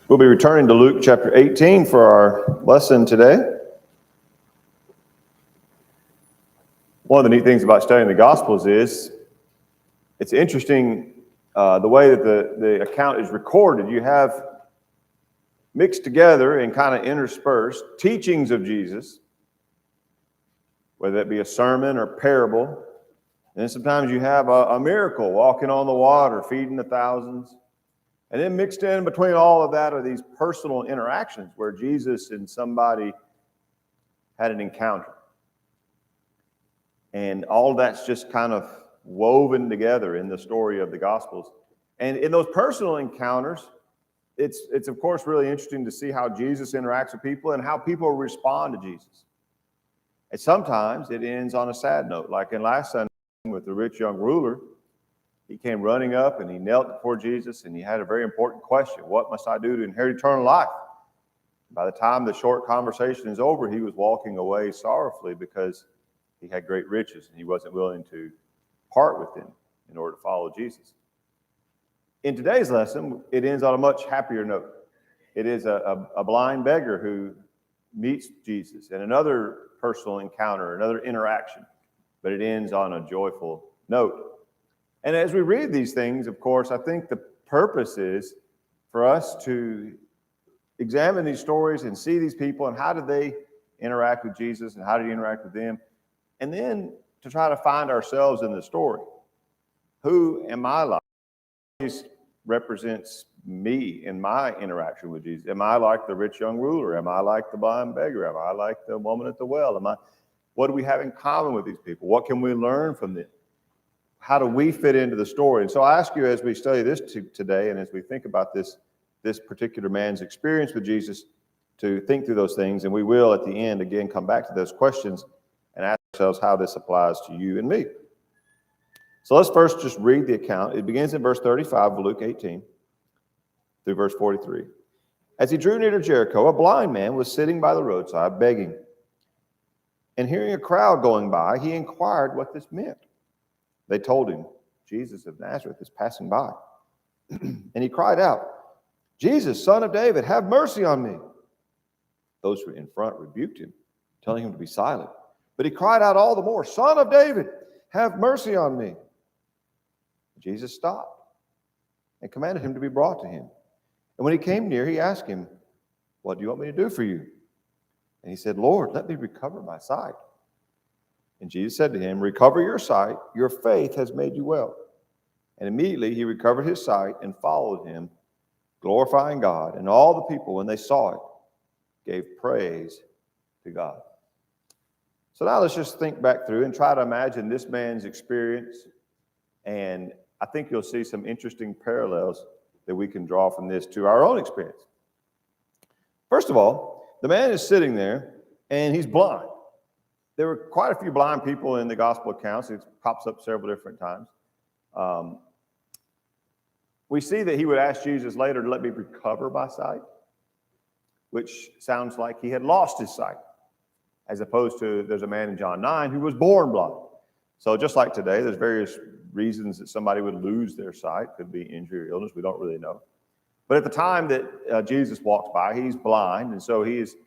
We'll be returning to Luke chapter 18 for our lesson today. One of the neat things about studying the Gospels is it's interesting the way that the account is recorded. You have mixed together and kind of interspersed teachings of Jesus, whether that be a sermon or parable. And then sometimes you have a miracle, walking on the water, feeding the thousands. And then mixed in between all of that are these personal interactions where Jesus and somebody had an encounter. And all of that's just kind of woven together in the story of the Gospels. And in those personal encounters, it's of course really interesting to see how Jesus interacts with people and how people respond to Jesus. And sometimes it ends on a sad note, like in last Sunday with the rich young ruler. He came running up and he knelt before Jesus and he had a very important question. What must I do to inherit eternal life? By the time the short conversation is over, he was walking away sorrowfully because he had great riches and he wasn't willing to part with them in order to follow Jesus. In today's lesson, it ends on a much happier note. It is a blind beggar who meets Jesus and another personal encounter, another interaction, but it ends on a joyful note. And as we read these things, of course, I think the purpose is for us to examine these stories and see these people and how did they interact with Jesus and how did he interact with them, and then to try to find ourselves in the story. Who am I like? This represents me in my interaction with Jesus. Am I like the rich young ruler? Am I like the blind beggar? Am I like the woman at the well? What do we have in common with these people? What can we learn from them? How do we fit into the story? And so I ask you, as we study this today and as we think about this particular man's experience with Jesus, to think through those things. And we will, at the end, again, come back to those questions and ask ourselves how this applies to you and me. So let's first just read the account. It begins in verse 35 of Luke 18 through verse 43. As he drew near to Jericho, a blind man was sitting by the roadside begging. And hearing a crowd going by, he inquired what this meant. They told him, Jesus of Nazareth is passing by. And he cried out, Jesus, son of David, have mercy on me. Those who were in front rebuked him, telling him to be silent. But he cried out all the more, Son of David, have mercy on me. Jesus stopped and commanded him to be brought to him. And when he came near, he asked him, what do you want me to do for you? And he said, Lord, let me recover my sight. And Jesus said to him, recover your sight, your faith has made you well. And immediately he recovered his sight and followed him, glorifying God. And all the people, when they saw it, gave praise to God. So now let's just think back through and try to imagine this man's experience. And I think you'll see some interesting parallels that we can draw from this to our own experience. First of all, the man is sitting there and he's blind. There were quite a few blind people in the gospel accounts. It pops up several different times. We see that he would ask Jesus later to let me recover my sight, which sounds like he had lost his sight, as opposed to there's a man in John 9 who was born blind. So just like today, there's various reasons that somebody would lose their sight. Could be injury or illness. We don't really know. But at the time that Jesus walks by, he's blind. And so he's,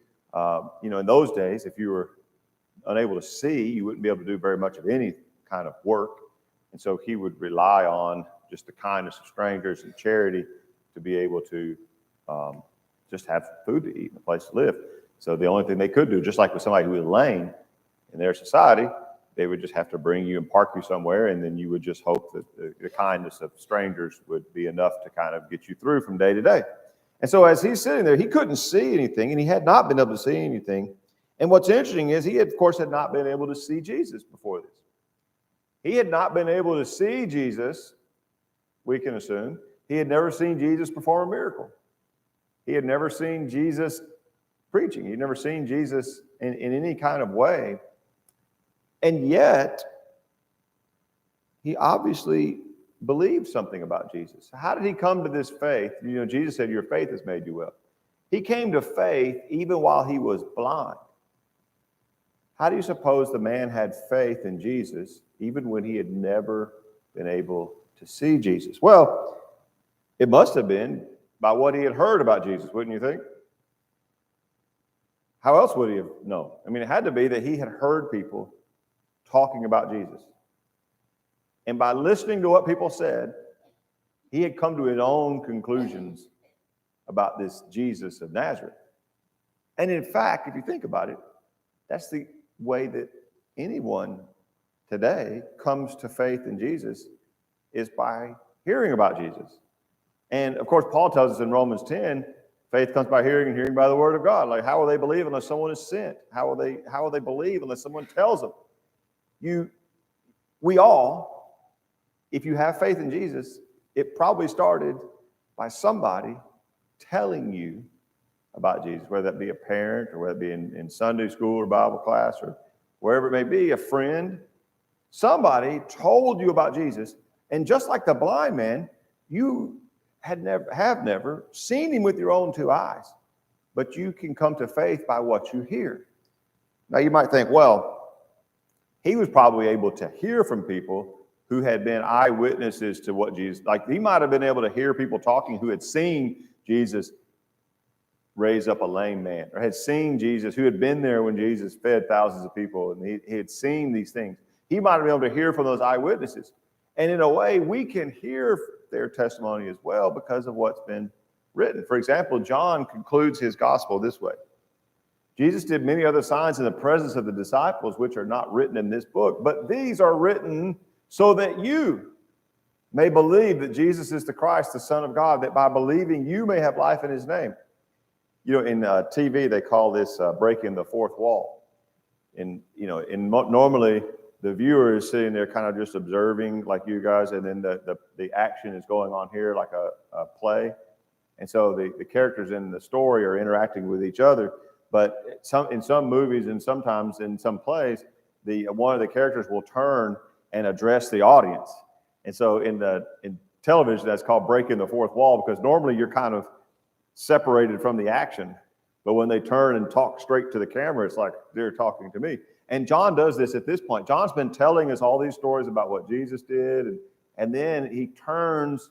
in those days, if you were unable to see, you wouldn't be able to do very much of any kind of work. And so he would rely on just the kindness of strangers and charity to be able to just have food to eat and a place to live. So the only thing they could do, just like with somebody who was lame in their society, they would just have to bring you and park you somewhere, and then you would just hope that the kindness of strangers would be enough to kind of get you through from day to day. And so as he's sitting there, he couldn't see anything, and he had not been able to see anything. And what's interesting is he, of course, had not been able to see Jesus before this. He had not been able to see Jesus, we can assume. He had never seen Jesus perform a miracle. He had never seen Jesus preaching. He'd never seen Jesus in any kind of way. And yet, he obviously believed something about Jesus. How did he come to this faith? Jesus said, your faith has made you well. He came to faith even while he was blind. How do you suppose the man had faith in Jesus even when he had never been able to see Jesus? Well, it must have been by what he had heard about Jesus, wouldn't you think? How else would he have known? I mean, it had to be that he had heard people talking about Jesus. And by listening to what people said, he had come to his own conclusions about this Jesus of Nazareth. And in fact, if you think about it, that's the way that anyone today comes to faith in Jesus, is by hearing about Jesus. And of course, Paul tells us in Romans 10, faith comes by hearing and hearing by the word of God. Like, how will they believe unless someone is sent? How will they believe unless someone tells them? We all, if you have faith in Jesus, it probably started by somebody telling you about Jesus, whether that be a parent or whether it be in Sunday school or Bible class or wherever it may be, a friend. Somebody told you about Jesus, and just like the blind man, you have never seen him with your own two eyes, but you can come to faith by what you hear. Now you might think, well, he was probably able to hear from people who had been eyewitnesses to what Jesus, like he might have been able to hear people talking who had seen Jesus raise up a lame man, or had seen Jesus, who had been there when Jesus fed thousands of people, and he had seen these things. He might have been able to hear from those eyewitnesses. And in a way, we can hear their testimony as well because of what's been written. For example, John concludes his gospel this way. Jesus did many other signs in the presence of the disciples, which are not written in this book, but these are written so that you may believe that Jesus is the Christ, the Son of God, that by believing you may have life in his name. You know, in TV, they call this breaking the fourth wall. Normally the viewer is sitting there kind of just observing like you guys, and then the action is going on here like a play. And so the characters in the story are interacting with each other. But in some movies and sometimes in some plays, one of the characters will turn and address the audience. And so in television, that's called breaking the fourth wall, because normally you're kind of separated from the action. But when they turn and talk straight to the camera, it's like they're talking to me. And John does this at this point. John's been telling us all these stories about what Jesus did. And then he turns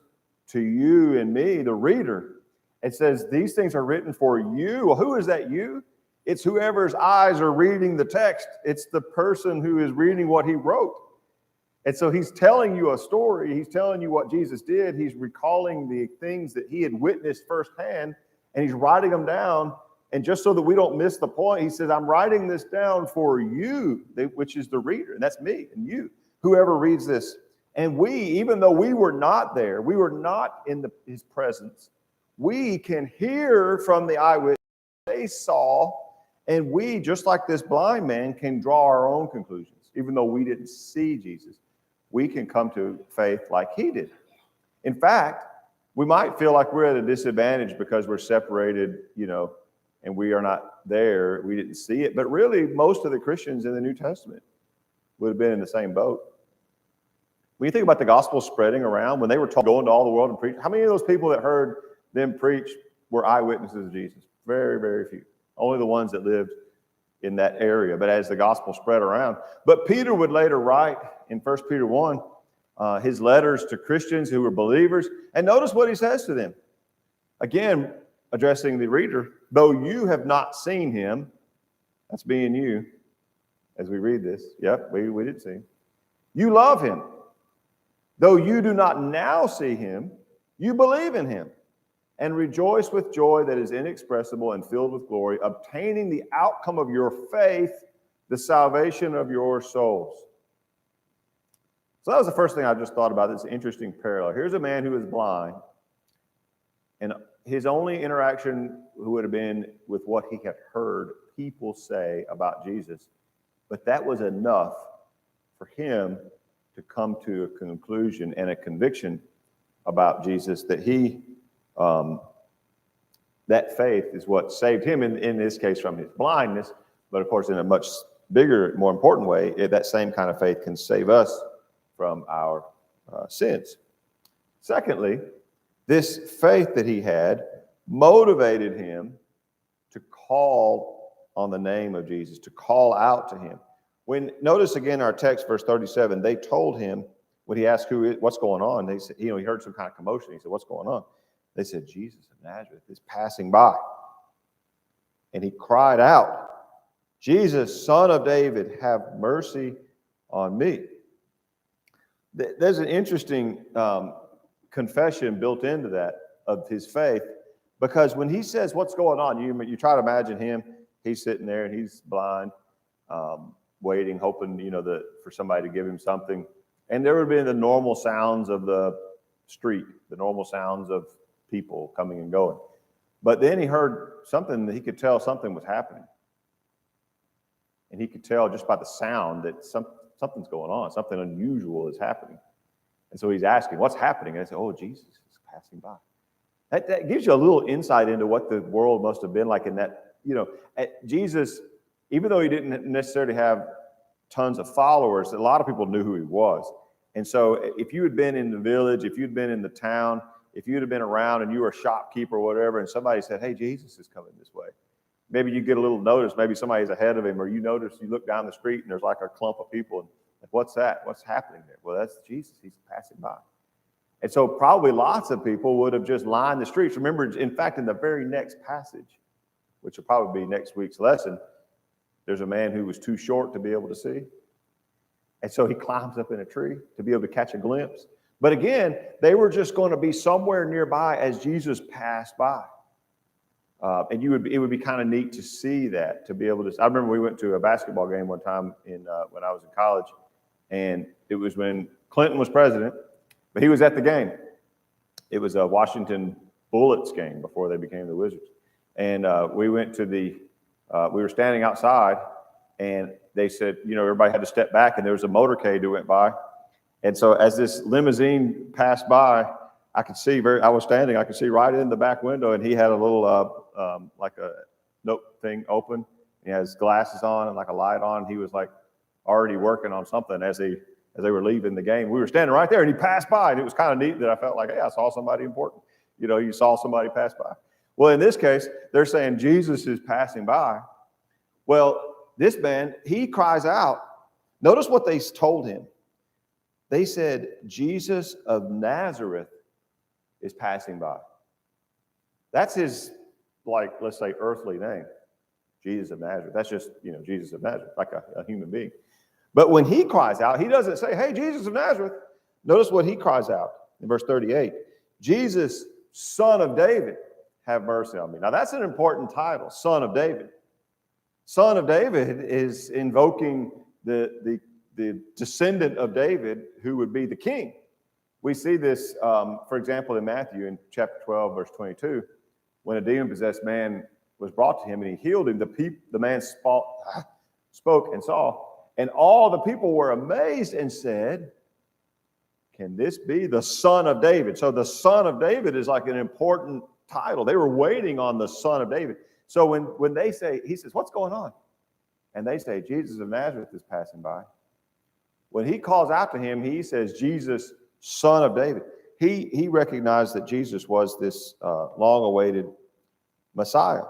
to you and me, the reader, and says, these things are written for you. Well, who is that you? It's whoever's eyes are reading the text. It's the person who is reading what he wrote. And so he's telling you a story. He's telling you what Jesus did. He's recalling the things that he had witnessed firsthand, and he's writing them down. And just so that we don't miss the point, he says, I'm writing this down for you, which is the reader. And that's me and you, whoever reads this. And we, even though we were not there, we were not in his presence, we can hear from the eyewitness they saw, and we, just like this blind man, can draw our own conclusions. Even though we didn't see Jesus, we can come to faith like he did. In fact, we might feel like we're at a disadvantage because we're separated, and we are not there. We didn't see it. But really, most of the Christians in the New Testament would have been in the same boat. When you think about the gospel spreading around, when they were told, go into all the world and preach, how many of those people that heard them preach were eyewitnesses of Jesus? Very, very few. Only the ones that lived in that area. But as the gospel spread around. But Peter would later write in 1 Peter 1, his letters to Christians who were believers. And notice what he says to them. Again, addressing the reader, though you have not seen him, that's being you, as we read this. Yep, we did see him. You love him. Though you do not now see him, you believe in him and rejoice with joy that is inexpressible and filled with glory, obtaining the outcome of your faith, the salvation of your souls. So that was the first thing I just thought about, this interesting parallel. Here's a man who is blind, and his only interaction would have been with what he had heard people say about Jesus. But that was enough for him to come to a conclusion and a conviction about Jesus, that that faith is what saved him, in this case from his blindness. But of course, in a much bigger, more important way, that same kind of faith can save us from our sins. Secondly, this faith that he had motivated him to call on the name of Jesus, to call out to him. Notice again our text, verse 37, they told him, when he asked what's going on, they said, he heard some kind of commotion. He said, what's going on? They said, Jesus of Nazareth is passing by. And he cried out, Jesus, Son of David, have mercy on me. There's an interesting confession built into that of his faith, because when he says, what's going on? You try to imagine him. He's sitting there and he's blind, waiting, hoping, for somebody to give him something. And there would be the normal sounds of the street, the normal sounds of people coming and going. But then he heard something that he could tell something was happening. And he could tell just by the sound that something's going on, something unusual is happening. And so he's asking, what's happening? And I said, oh, Jesus is passing by. That gives you a little insight into what the world must have been like in that, Jesus, even though he didn't necessarily have tons of followers, a lot of people knew who he was. And so if you had been in the village, if you'd been in the town, if you'd have been around and you were a shopkeeper or whatever, and somebody said, hey, Jesus is coming this way, maybe you get a little notice, maybe somebody's ahead of him, or you look down the street and there's like a clump of people, and like, what's that? What's happening there? Well, that's Jesus. He's passing by. And so probably lots of people would have just lined the streets. Remember, in fact, in the very next passage, which will probably be next week's lesson, there's a man who was too short to be able to see. And so he climbs up in a tree to be able to catch a glimpse. But again, they were just going to be somewhere nearby as Jesus passed by. And it would be kind of neat to see that, to be able to. I remember we went to a basketball game one time when I was in college, and it was when Clinton was president, but he was at the game. It was a Washington Bullets game before they became the Wizards. And we went to we were standing outside, and they said, everybody had to step back, and there was a motorcade that went by. And so as this limousine passed by, I could see I was standing, I could see right in the back window, and he had a little, like a note thing open. He has glasses on and like a light on. He was like already working on something as they were leaving the game. We were standing right there, and he passed by, and it was kind of neat that I felt like, hey, I saw somebody important. You saw somebody pass by. Well, in this case, they're saying Jesus is passing by. Well, this man, he cries out. Notice what they told him. They said, Jesus of Nazareth is passing by. That's his, let's say, earthly name, Jesus of Nazareth. That's just, Jesus of Nazareth, like a human being. But when he cries out, he doesn't say, hey, Jesus of Nazareth. Notice what he cries out in verse 38. Jesus, Son of David, have mercy on me. Now, that's an important title, Son of David. Son of David is invoking the descendant of David, who would be the king. We see this, for example, in Matthew in chapter 12, verse 22, when a demon-possessed man was brought to him and he healed him. The man spoke and saw, and all the people were amazed and said, can this be the Son of David? So the Son of David is like an important title. They were waiting on the Son of David. So when they say, he says, what's going on? And they say, Jesus of Nazareth is passing by. When he calls out to him, he says, Jesus, Son of David. He recognized that Jesus was this long-awaited Messiah.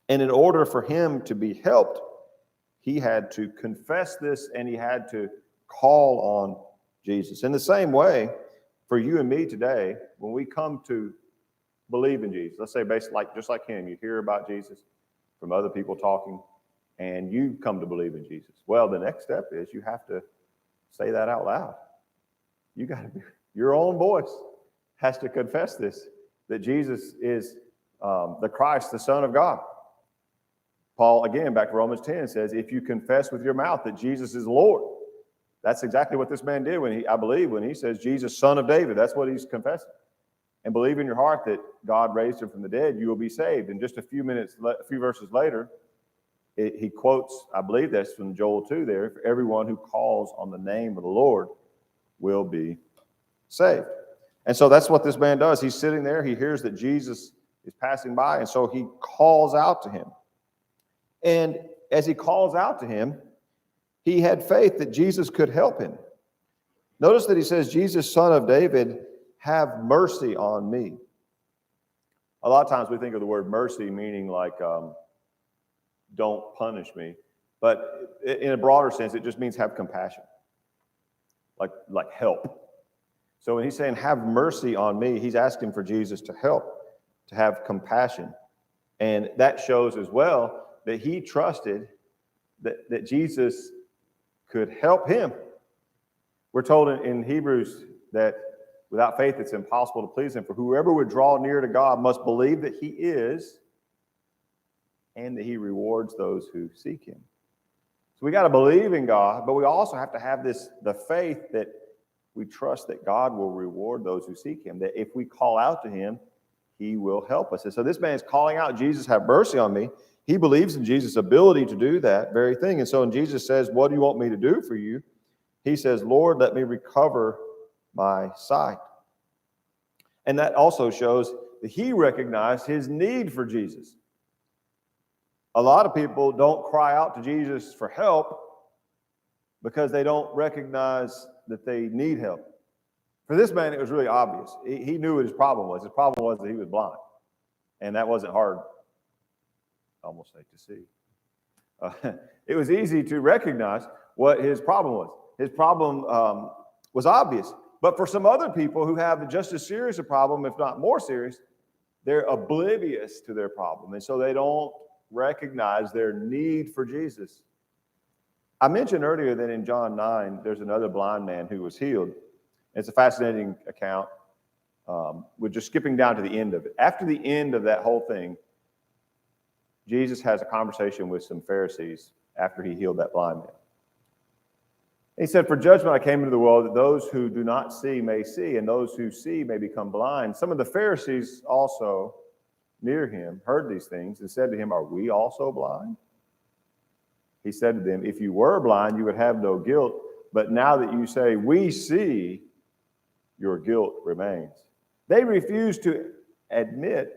And in order for him to be helped, he had to confess this, and he had to call on Jesus. In the same way, for you and me today, when we come to believe in Jesus, let's say just like him, you hear about Jesus from other people talking, and you come to believe in Jesus. Well, the next step is you have to say that out loud. You got to be, your own voice has to confess this, that Jesus is the Christ, the Son of God. Paul, again, back to Romans 10, says, if you confess with your mouth that Jesus is Lord. That's exactly what this man did when he says, Jesus, Son of David. That's what he's confessing. And believe in your heart that God raised him from the dead, you will be saved. And just a few verses later, he quotes, I believe that's from Joel 2 there, for everyone who calls on the name of the Lord will be saved. And so that's what this man does. He's sitting there. He hears that Jesus is passing by, and so he calls out to him. And as he calls out to him, he had faith that Jesus could help him. Notice that he says, Jesus, Son of David, have mercy on me. A lot of times we think of the word mercy meaning like, don't punish me. But in a broader sense, it just means have compassion, like help. So when he's saying, have mercy on me, he's asking for Jesus to help, to have compassion. And that shows as well that he trusted that Jesus could help him. We're told in Hebrews that without faith it's impossible to please him. For whoever would draw near to God must believe that he is and that he rewards those who seek him. So we got to believe in God, but we also have to have the faith that we trust that God will reward those who seek him, that if we call out to him, he will help us. And so this man is calling out, Jesus, have mercy on me. He believes in Jesus' ability to do that very thing. And so when Jesus says, what do you want me to do for you? He says, Lord, let me recover my sight. And that also shows that he recognized his need for Jesus. A lot of people don't cry out to Jesus for help because they don't recognize that they need help. For this man, it was really obvious. He knew what his problem was. His problem was that he was blind. And that wasn't hard, I almost say, to see. It was easy to recognize what his problem was. His problem was obvious. But for some other people who have just as serious a problem, if not more serious, they're oblivious to their problem. And so they don't recognize their need for Jesus. I mentioned earlier that in John 9, there's another blind man who was healed. It's a fascinating account. We're just skipping down to the end of it. After the end of that whole thing, Jesus has a conversation with some Pharisees after he healed that blind man. He said, for judgment I came into the world, that those who do not see may see, and those who see may become blind. Some of the Pharisees also near him heard these things and said to him, are we also blind? He said to them, if you were blind, you would have no guilt. But now that you say, we see, your guilt remains. They refuse to admit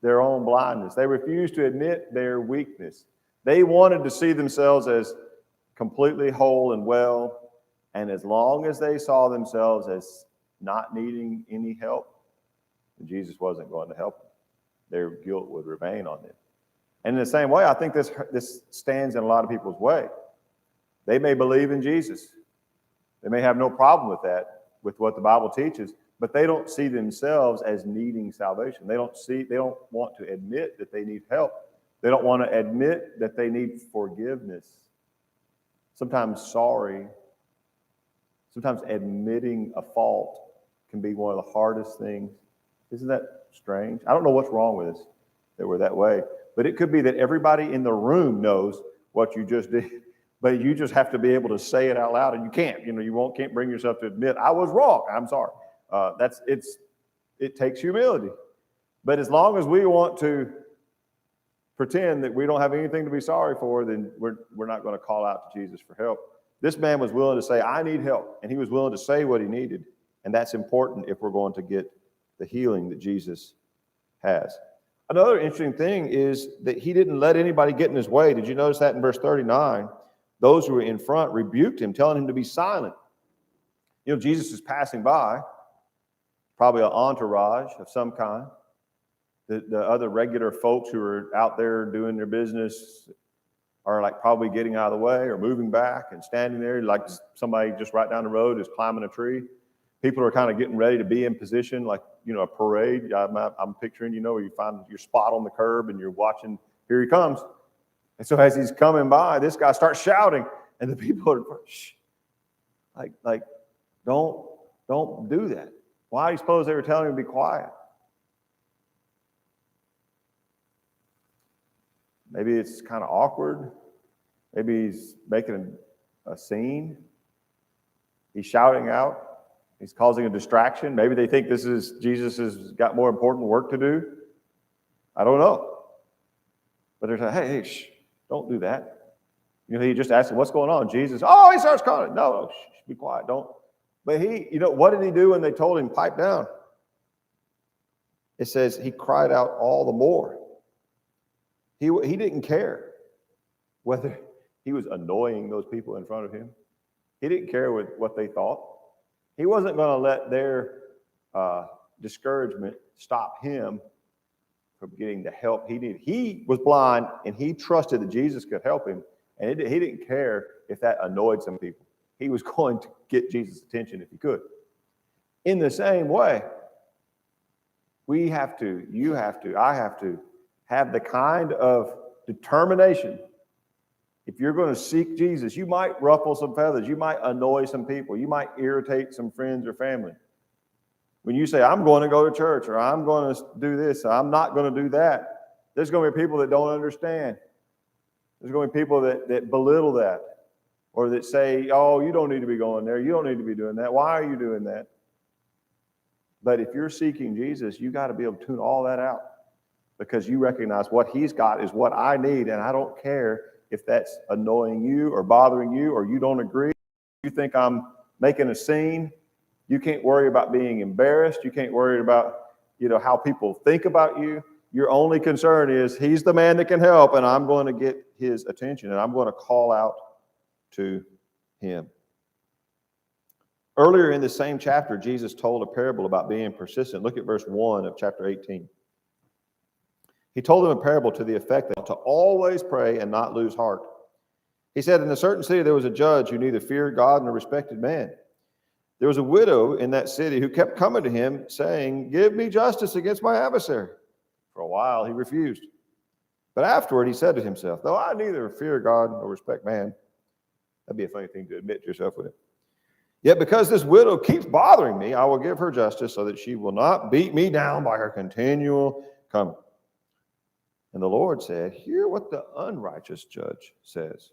their own blindness. They refuse to admit their weakness. They wanted to see themselves as completely whole and well. And as long as they saw themselves as not needing any help, Jesus wasn't going to help them. Their guilt would remain on them. And in the same way, I think this stands in a lot of people's way. They may believe in Jesus. They may have no problem with that, with what the Bible teaches, but they don't see themselves as needing salvation. They don't want to admit that they need help. They don't want to admit that they need forgiveness. Sometimes admitting a fault can be one of the hardest things. Isn't that strange? I don't know what's wrong with us that we're that way. But it could be that everybody in the room knows what you just did, but you just have to be able to say it out loud, and you can't. Can't bring yourself to admit, I was wrong. I'm sorry. It takes humility. But as long as we want to pretend that we don't have anything to be sorry for, then we're not going to call out to Jesus for help. This man was willing to say, I need help, and he was willing to say what he needed, and that's important if we're going to get the healing that Jesus has. Another interesting thing is that he didn't let anybody get in his way. Did you notice that in verse 39? Those who were in front rebuked him, telling him to be silent. Jesus is passing by, probably an entourage of some kind. The other regular folks who are out there doing their business are like probably getting out of the way or moving back and standing there like somebody just right down the road is climbing a tree. People are kind of getting ready to be in position, like, a parade. I'm picturing, where you find your spot on the curb and you're watching, here he comes. And so as he's coming by, this guy starts shouting, and the people are, shh, like, don't do that. Why do you suppose they were telling him to be quiet? Maybe it's kind of awkward. Maybe he's making a scene. He's shouting out. He's causing a distraction. Maybe they think Jesus has got more important work to do. I don't know. But they're saying, hey, shh, don't do that. He just asked him, what's going on? Jesus, he starts calling. No, shh, be quiet. Don't. But what did he do when they told him, pipe down? It says he cried out all the more. He didn't care whether he was annoying those people in front of him. He didn't care what they thought. He wasn't going to let their discouragement stop him from getting the help he needed. He was blind, and he trusted that Jesus could help him, and he didn't care if that annoyed some people. He was going to get Jesus' attention if he could. In the same way, we have to, you have to, I have to have the kind of determination. If you're going to seek Jesus, you might ruffle some feathers. You might annoy some people. You might irritate some friends or family. When you say, I'm going to go to church, or I'm going to do this, or I'm not going to do that, there's going to be people that don't understand. There's going to be people that belittle that, or that say, oh, you don't need to be going there. You don't need to be doing that. Why are you doing that? But if you're seeking Jesus, you got to be able to tune all that out, because you recognize what he's got is what I need, and I don't care if that's annoying you or bothering you, or you don't agree. You think I'm making a scene. You can't worry about being embarrassed. You can't worry about, how people think about you. Your only concern is he's the man that can help, and I'm going to get his attention, and I'm going to call out to him. Earlier in the same chapter, Jesus told a parable about being persistent. Look at verse 1 of chapter 18. He told them a parable to the effect that to always pray and not lose heart. He said, in a certain city there was a judge who neither feared God nor respected man. There was a widow in that city who kept coming to him, saying, give me justice against my adversary. For a while he refused. But afterward he said to himself, though I neither fear God nor respect man, that'd be a funny thing to admit to yourself, wouldn't it? Yet because this widow keeps bothering me, I will give her justice so that she will not beat me down by her continual coming. And the Lord said, hear what the unrighteous judge says.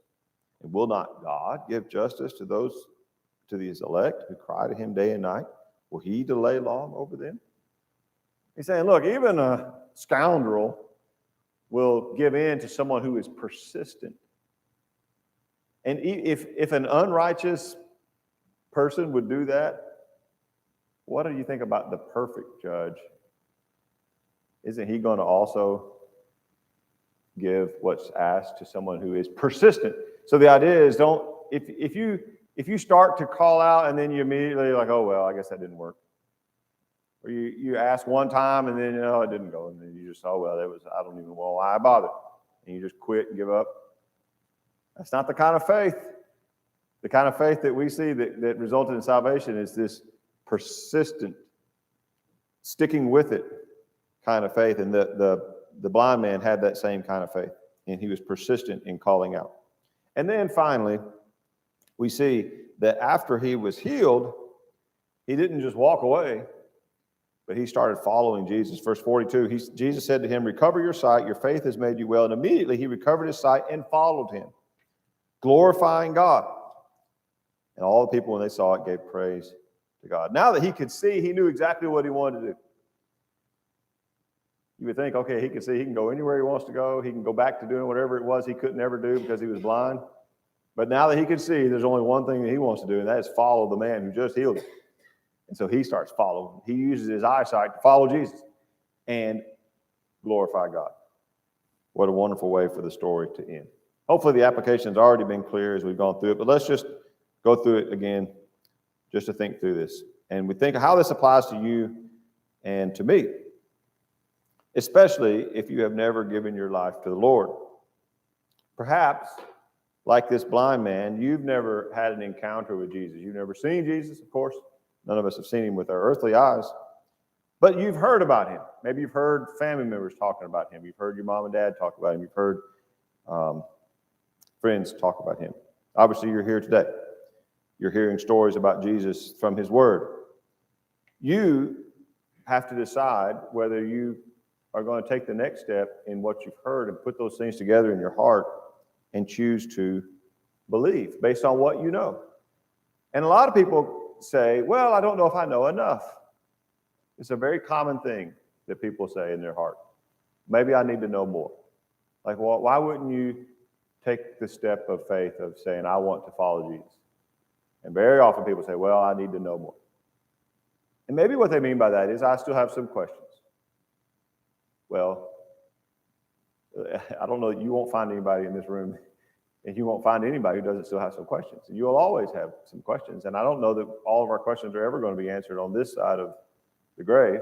And will not God give justice to his elect who cry to him day and night? Will he delay long over them? He's saying, look, even a scoundrel will give in to someone who is persistent. And if an unrighteous person would do that, what do you think about the perfect judge? Isn't he going to also give what's asked to someone who is persistent? So the idea is, if you start to call out and then you immediately like, oh well, I guess that didn't work. Or you ask one time and then it didn't go, and then you just, oh well, I don't even know why I bothered, and you just quit and give up. That's not the kind of faith. The kind of faith that we see that resulted in salvation is this persistent, sticking with it kind of faith. And the blind man had that same kind of faith, and he was persistent in calling out. And then finally, we see that after he was healed, he didn't just walk away, but he started following Jesus. Verse 42, Jesus said to him, recover your sight, your faith has made you well. And immediately he recovered his sight and followed him, glorifying God. And all the people, when they saw it, gave praise to God. Now that he could see, he knew exactly what he wanted to do. You would think, okay, he can see, he can go anywhere he wants to go. He can go back to doing whatever it was he couldn't ever do because he was blind. But now that he can see, there's only one thing that he wants to do, and that is follow the man who just healed him. And so he starts following. He uses his eyesight to follow Jesus and glorify God. What a wonderful way for the story to end. Hopefully the application has already been clear as we've gone through it, but let's just go through it again just to think through this. And we think of how this applies to you and to me, especially if you have never given your life to the Lord. Perhaps, like this blind man, you've never had an encounter with Jesus. You've never seen Jesus, of course. None of us have seen him with our earthly eyes. But you've heard about him. Maybe you've heard family members talking about him. You've heard your mom and dad talk about him. You've heard friends talk about him. Obviously, you're here today. You're hearing stories about Jesus from his word. You have to decide whether you are going to take the next step in what you've heard and put those things together in your heart and choose to believe based on what you know. And a lot of people say, well, I don't know if I know enough. It's a very common thing that people say in their heart. Maybe I need to know more. Like, well, why wouldn't you take the step of faith of saying, I want to follow Jesus? And very often people say, well, I need to know more. And maybe what they mean by that is, I still have some questions. Well, I don't know, you won't find anybody in this room, and you won't find anybody who doesn't still have some questions. And you'll always have some questions. And I don't know that all of our questions are ever going to be answered on this side of the grave.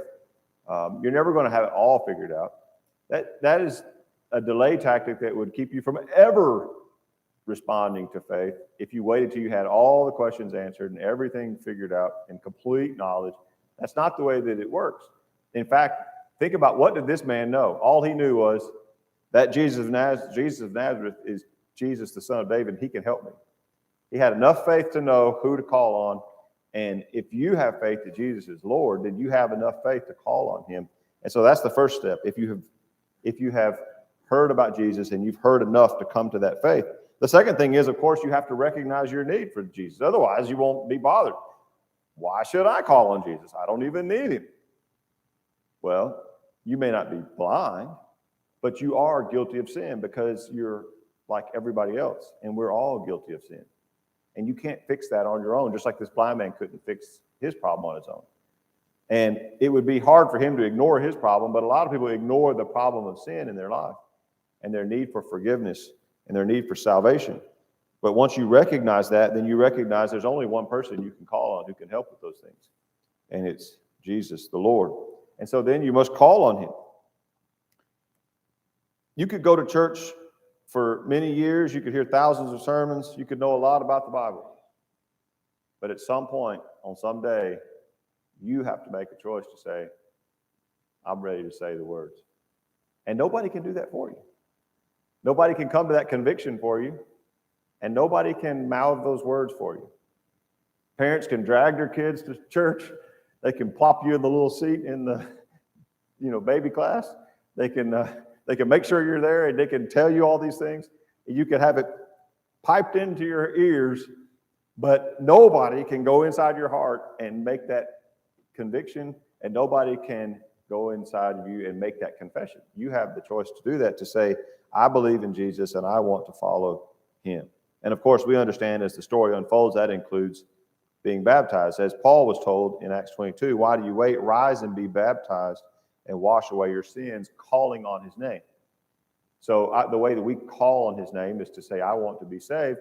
You're never going to have it all figured out. That is a delay tactic that would keep you from ever responding to faith if you waited till you had all the questions answered and everything figured out and complete knowledge. That's not the way that it works. In fact, think about, what did this man know? All he knew was that Jesus of Nazareth is Jesus, the son of David. He can help me. He had enough faith to know who to call on. And if you have faith that Jesus is Lord, then you have enough faith to call on him. And so that's the first step. If you have heard about Jesus and you've heard enough to come to that faith. The second thing is, of course, you have to recognize your need for Jesus. Otherwise, you won't be bothered. Why should I call on Jesus? I don't even need him. Well, you may not be blind, but you are guilty of sin because you're like everybody else, and we're all guilty of sin. And you can't fix that on your own, just like this blind man couldn't fix his problem on his own. And it would be hard for him to ignore his problem, but a lot of people ignore the problem of sin in their life and their need for forgiveness and their need for salvation. But once you recognize that, then you recognize there's only one person you can call on who can help with those things, and it's Jesus, the Lord. And so then you must call on him. You could go to church for many years. You could hear thousands of sermons. You could know a lot about the Bible. But at some point, on some day, you have to make a choice to say, I'm ready to say the words. And nobody can do that for you. Nobody can come to that conviction for you. And nobody can mouth those words for you. Parents can drag their kids to church. They can plop you in the little seat in the, baby class. They can make sure you're there, and they can tell you all these things. You can have it piped into your ears, but nobody can go inside your heart and make that conviction, and nobody can go inside of you and make that confession. You have the choice to do that, to say, I believe in Jesus and I want to follow him. And of course, we understand as the story unfolds, that includes being baptized. As Paul was told in Acts 22, why do you wait? Rise and be baptized and wash away your sins, calling on his name. So the way that we call on his name is to say, I want to be saved.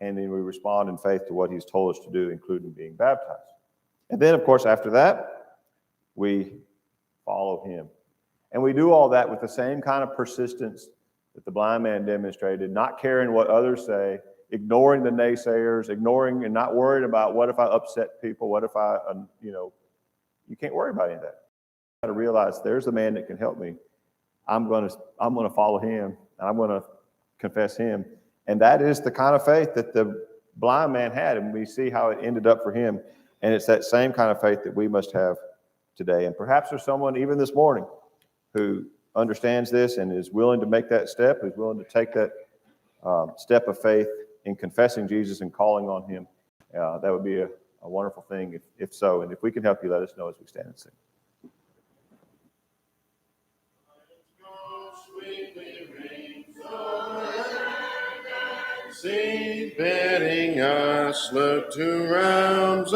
And then we respond in faith to what he's told us to do, including being baptized. And then, of course, after that, we follow him. And we do all that with the same kind of persistence that the blind man demonstrated, not caring what others say, ignoring the naysayers, ignoring and not worried about what if I upset people, what if you can't worry about any of that. You got to realize there's a man that can help me. I'm going to follow him, and I'm going to confess him. And that is the kind of faith that the blind man had, and we see how it ended up for him. And it's that same kind of faith that we must have today. And perhaps there's someone even this morning who understands this and is willing to make that step, who's willing to take that step of faith in confessing Jesus and calling on him. That would be a wonderful thing if so. And if we can help you, let us know as we stand and sing. See, bidding us look to realms